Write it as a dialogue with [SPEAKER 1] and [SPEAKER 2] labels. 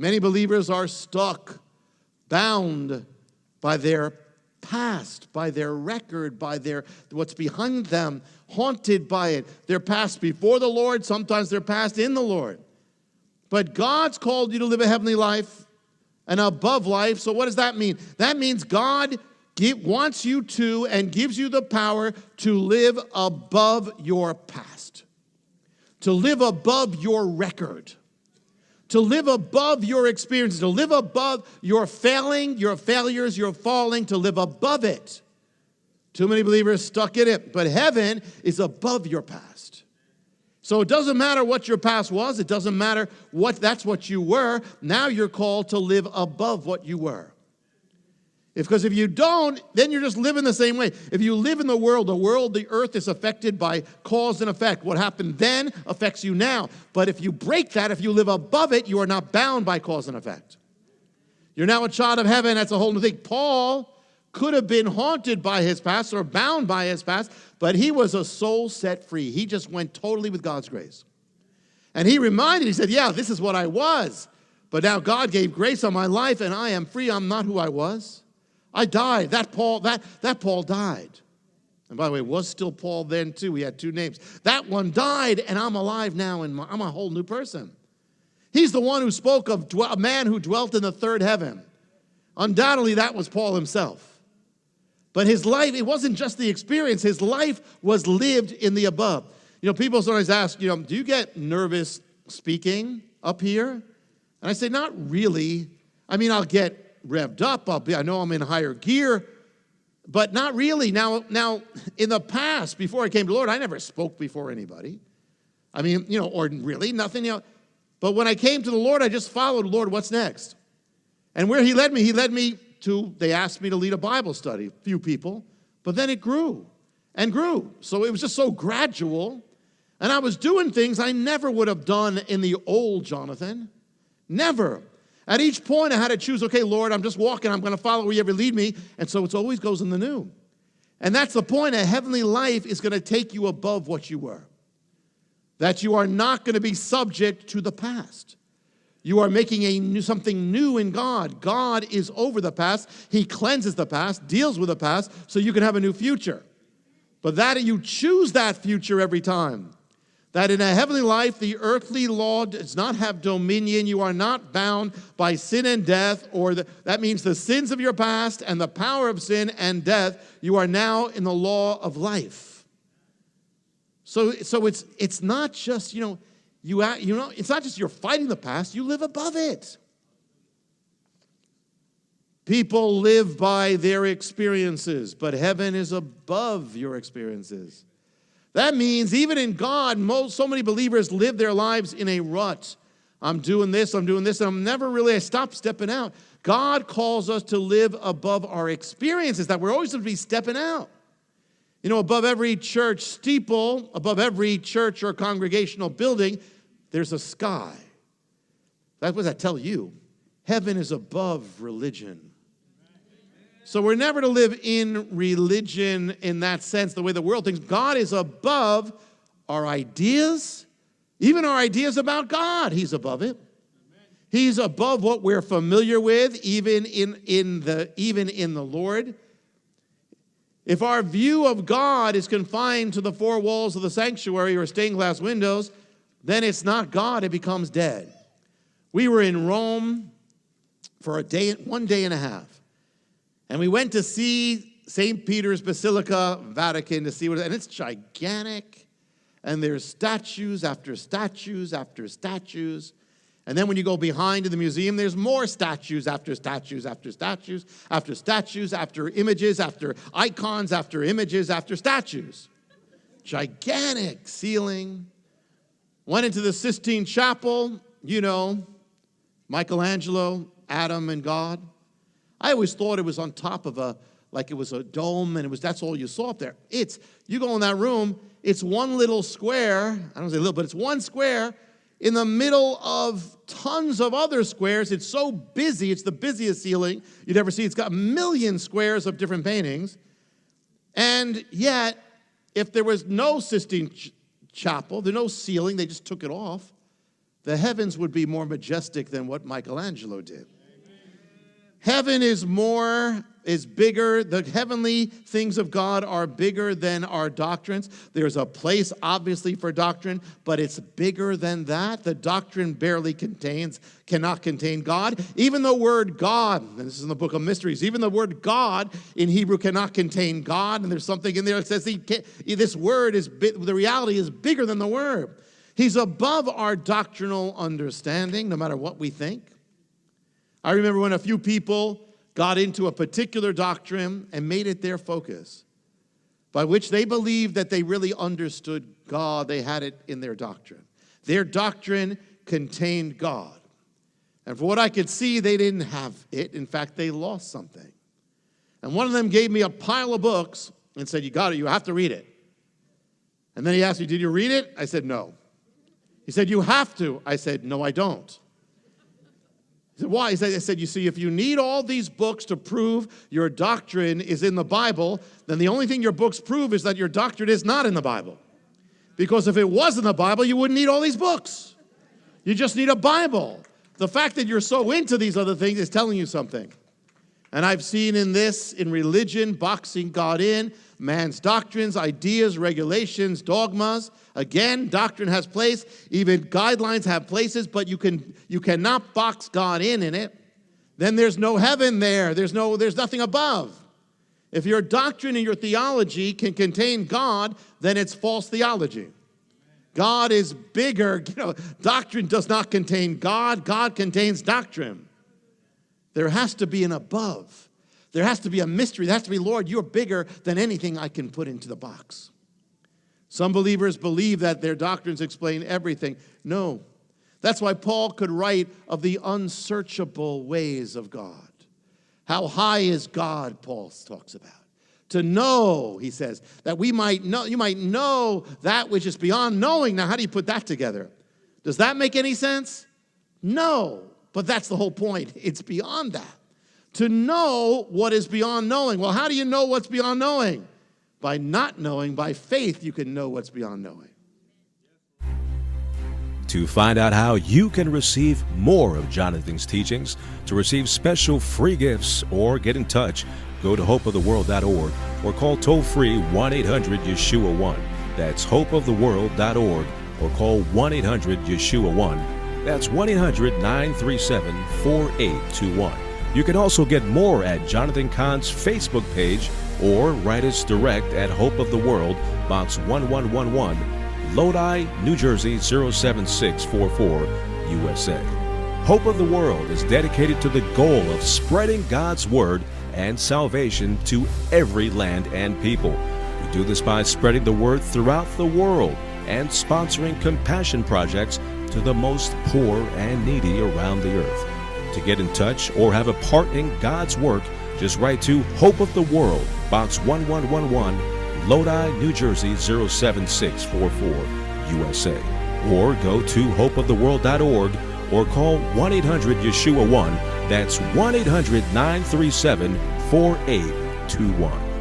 [SPEAKER 1] Many believers are stuck, bound by their past, by their record, by what's behind them, haunted by it. Their past before the Lord, sometimes their past in the Lord. But God's called you to live a heavenly life, an above life. So what does that mean? That means God wants you to and gives you the power to live above your past, to live above your record, to live above your experiences, to live above your failing, your failures, your falling, to live above it. Too many believers stuck in it, but heaven is above your past. So it doesn't matter what your past was. It doesn't matter that's what you were. Now you're called to live above what you were. Because if you don't, then you're just living the same way. If you live in the world, the earth is affected by cause and effect. What happened then affects you now. But if you break that, if you live above it, you are not bound by cause and effect. You're now a child of heaven. That's a whole new thing. Paul could have been haunted by his past or bound by his past, but he was a soul set free. He just went totally with God's grace. And he said, yeah, this is what I was. But now God gave grace on my life, and I am free. I'm not who I was. I died. That Paul died. And by the way, was still Paul then too. He had two names. That one died, and I'm alive now, and I'm a whole new person. He's the one who spoke of a man who dwelt in the third heaven. Undoubtedly, that was Paul himself. But his life, it wasn't just the experience. His life was lived in the above. People sometimes ask, do you get nervous speaking up here? And I say, not really. I'll get revved up. I know I'm in higher gear, but not really. Now, in the past, before I came to the Lord, I never spoke before anybody. Or really nothing. But when I came to the Lord, I just followed, Lord, what's next? And where he led me to, they asked me to lead a Bible study, a few people, but then it grew and grew. So it was just so gradual. And I was doing things I never would have done in the old Jonathan. Never. At each point, I had to choose, okay, Lord, I'm just walking. I'm going to follow where you ever lead me. And so it always goes in the new. And that's the point. A heavenly life is going to take you above what you were. That you are not going to be subject to the past. You are making something new in God. God is over the past. He cleanses the past, deals with the past, so you can have a new future. But that you choose that future every time. That in a heavenly life, the earthly law does not have dominion. You are not bound by sin and death, that means the sins of your past and the power of sin and death. You are now in the law of life. So it's not just, it's not just you're fighting the past, you live above it. People live by their experiences, but heaven is above your experiences. That means even in God, so many believers live their lives in a rut. I'm doing this, and I stop stepping out. God calls us to live above our experiences, that we're always going to be stepping out. Above every church steeple, above every church or congregational building, there's a sky. What does that tell you? Heaven is above religion. So we're never to live in religion in that sense, the way the world thinks. God is above our ideas, even our ideas about God. He's above it. He's above what we're familiar with, even in the Lord. If our view of God is confined to the four walls of the sanctuary or stained glass windows, then it's not God, it becomes dead. We were in Rome for 1 day and a half. And we went to see St. Peter's Basilica, Vatican, to see and it's gigantic. And there's statues after statues after statues. And then when you go behind in the museum, there's more statues after statues after statues after statues after images after icons after images after statues. Gigantic ceiling. Went into the Sistine Chapel, Michelangelo, Adam and God. I always thought it was on top of it was a dome, and that's all you saw up there. You go in that room, it's one little square, I don't say little, but it's one square in the middle of tons of other squares. It's so busy, it's the busiest ceiling you'd ever see. It's got a million squares of different paintings. And yet, if there was no Sistine Chapel, there's no ceiling, they just took it off. the heavens would be more majestic than what Michelangelo did. Heaven is bigger. The heavenly things of God are bigger than our doctrines. There's a place, obviously, for doctrine, but it's bigger than that. The doctrine barely cannot contain God. Even the word God, and this is in the book of mysteries, even the word God in Hebrew cannot contain God, and there's something in there that says this word the reality is bigger than the word. He's above our doctrinal understanding, no matter what we think. I remember when a few people got into a particular doctrine and made it their focus, by which they believed that they really understood God. They had it in their doctrine. Their doctrine contained God. And for what I could see, they didn't have it. In fact, they lost something. And one of them gave me a pile of books and said, you have to read it. And then he asked me, did you read it? I said, no. He said, you have to. I said, no, I don't. He said, why? I said, you see, if you need all these books to prove your doctrine is in the Bible, then the only thing your books prove is that your doctrine is not in the Bible. Because if it was in the Bible, you wouldn't need all these books. You just need a Bible. The fact that you're so into these other things is telling you something. And I've seen in religion, boxing God in, man's doctrines, ideas, regulations, dogmas. Again, doctrine has place. Even guidelines have places, but you cannot box God in it. Then there's no heaven there. There's nothing above. If your doctrine and your theology can contain God, then it's false theology. God is bigger. Doctrine does not contain God. God contains doctrine. There has to be an above. There has to be a mystery. There has to be, Lord, you're bigger than anything I can put into the box. Some believers believe that their doctrines explain everything. No. That's why Paul could write of the unsearchable ways of God. How high is God, Paul talks about. To know, he says, that you might know that which is beyond knowing. Now, how do you put that together? Does that make any sense? No. But that's the whole point. It's beyond that. To know what is beyond knowing. Well, how do you know what's beyond knowing? By not knowing, by faith, you can know what's beyond knowing.
[SPEAKER 2] To find out how you can receive more of Jonathan's teachings, to receive special free gifts, or get in touch, go to hopeoftheworld.org or call toll-free 1-800-YESHUA-1. That's hopeoftheworld.org or call 1-800-YESHUA-1. That's 1-800-937-4821. You can also get more at Jonathan Cahn's Facebook page or write us direct at Hope of the World, Box 1111, Lodi, New Jersey 07644, USA. Hope of the World is dedicated to the goal of spreading God's Word and salvation to every land and people. We do this by spreading the Word throughout the world and sponsoring compassion projects to the most poor and needy around the earth. To get in touch or have a part in God's work, just write to Hope of the World, Box 1111, Lodi, New Jersey 07644, USA. Or go to hopeoftheworld.org or call 1-800-YESHUA-1. That's 1-800-937-4821.